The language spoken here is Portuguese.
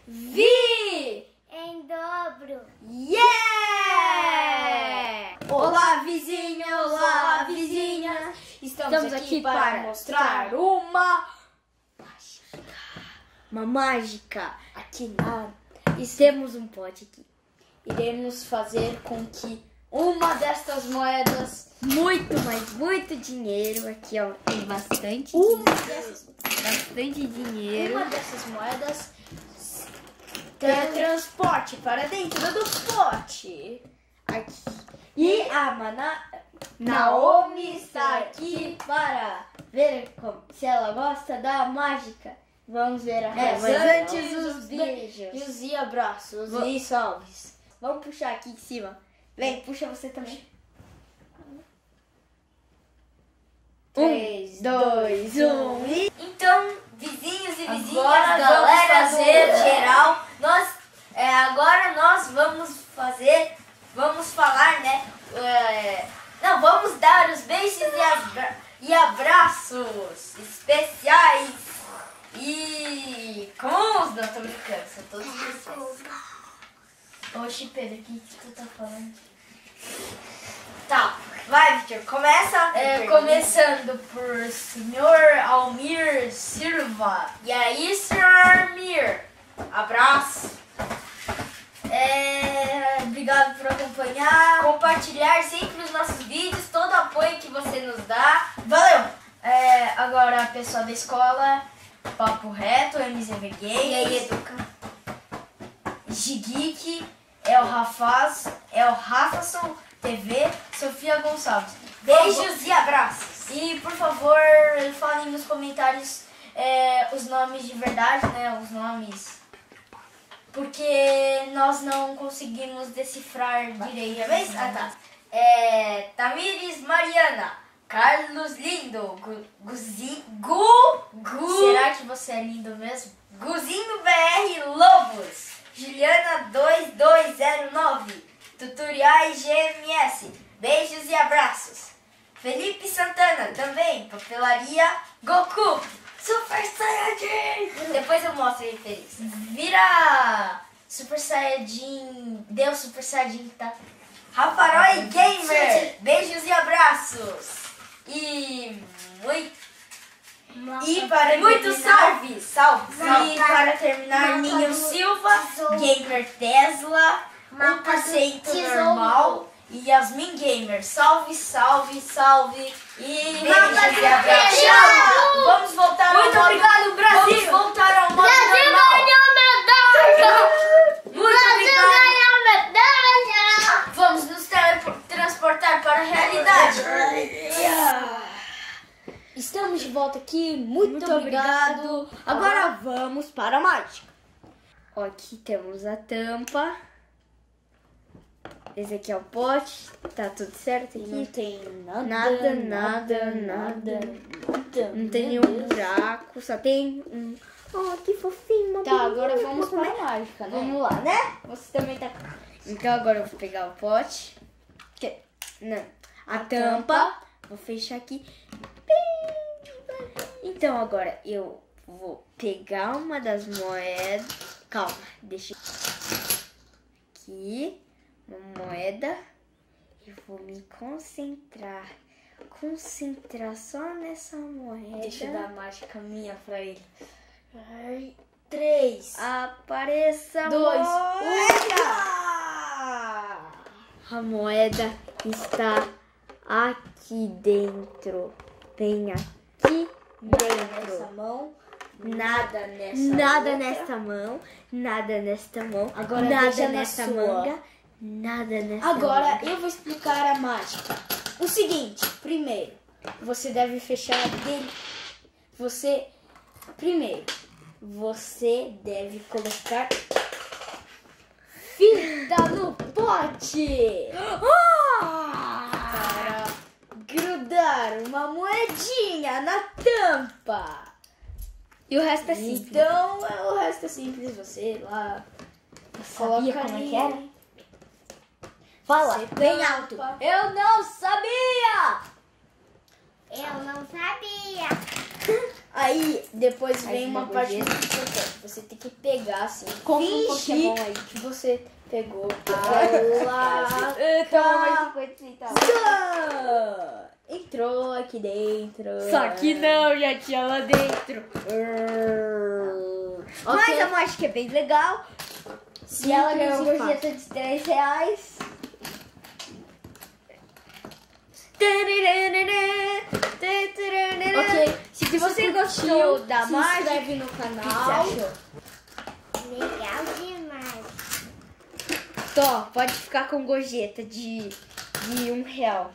Vi! Em dobro. Yeah! Olá, vizinha! Olá, vizinha! Estamos aqui para mostrar uma mágica. Aqui na... E temos um pote aqui. Iremos fazer com que uma destas moedas... Muito dinheiro. Aqui, ó, tem bastante dinheiro. Uma dessas moedas teletransporte para dentro do pote. Aqui. E a Naomi está aqui para ver se ela gosta da mágica. Vamos ver a Mas reação. antes os beijos. E abraços e salves. Vamos puxar aqui em cima. Vem, puxa você também. 3, 2, 1 e... Então, vizinhos e vizinhas, Agora galera, vamos fazer- geral, agora nós vamos falar, né? Não, vamos dar os beijos e abraços especiais. E com os... Não, tô brincando, são todos especiais. Oxi, Pedro, o que tu tá falando? Tá, vai, Victor, começa. Começando por Senhor Almir Silva. E aí, Sr. Almir, abraço. Obrigado por acompanhar, compartilhar sempre os nossos vídeos, todo o apoio que você nos dá. Valeu! Agora a pessoa da escola, Papo Reto, MZV Games. E aí, Educa? Gigeek, El Rafason TV, Sofia Gonçalves. Beijos e abraços. E por favor, falem nos comentários os nomes de verdade, né? Os nomes. Porque nós não conseguimos decifrar direito. Já vez? Ah, tá. Tamires Mariana, Carlos Lindo, Será que você é lindo mesmo? Guzinho BR Lobos, Juliana 2209, Tutoriais GMS, beijos e abraços. Felipe Santana também, Papelaria Goku, Super Saiyajin. Depois eu mostro ele feliz. Vira Super Saiyajin, deu Super Saiyajin, tá? Rafaroy Gamer, beijos e abraços. Muitos salves. E para terminar, Ninho Silva, Gamer Tesla, 1% normal e Yasmin Gamer. Salve, salve, salve. E beijos e abraços. Vamos voltar ao Muito modo... obrigado, Brasil. Vamos voltar ao modo Brasil normal. ganhou medalha! Muito obrigado. ganhou medalha! Vamos nos teletransportar para a realidade. Estamos de volta aqui, muito obrigado. Agora vamos para a mágica. Ó, aqui temos a tampa. Esse aqui é o pote. Tá tudo certo aqui? Não tem Nada. Não tem nenhum buraco, só tem um... Oh, que fofinho. Tá, agora vamos para a mágica, né? Vamos lá, né? Você também tá... Então agora eu vou pegar o pote. Não, a tampa. Vou fechar aqui. Então agora eu vou pegar uma das moedas. Calma, deixa aqui uma moeda. Eu vou me concentrar. Concentrar só nessa moeda. Deixa eu dar a mágica minha pra ele. 3. Apareça a 2, moeda. A moeda está aqui dentro. Bem aqui dentro. Nessa mão, Nada nessa nesta mão. Nada nesta mão. Agora nada deixa na nesta sua. manga. Nada nesta Agora manga. eu vou explicar a mágica. O seguinte, primeiro, você deve fechar dele. Você deve colocar fita no pote para grudar uma moedinha na tampa. E o resto é simples. Então, o resto é simples. Você lá coloca como é ali. que era? Fala, Você bem tampa. alto. Eu não sabia! Eu não sabia. Aí depois vem Aí uma vem parte gorjeta. muito importante. Você tem que pegar assim, Compra um fingir Pokémon aí. que você pegou. Caraca. Toma mais 50 centavos. Entrou aqui dentro. Só que não, já tinha lá dentro. Mas a mágica é bem legal. Se E ela ganhou uma gorjeta de R$3. Ok, Se você gostou da se mágica, inscreve no o que canal. você achou? Legal demais. Tó, pode ficar com gorjeta de R$1.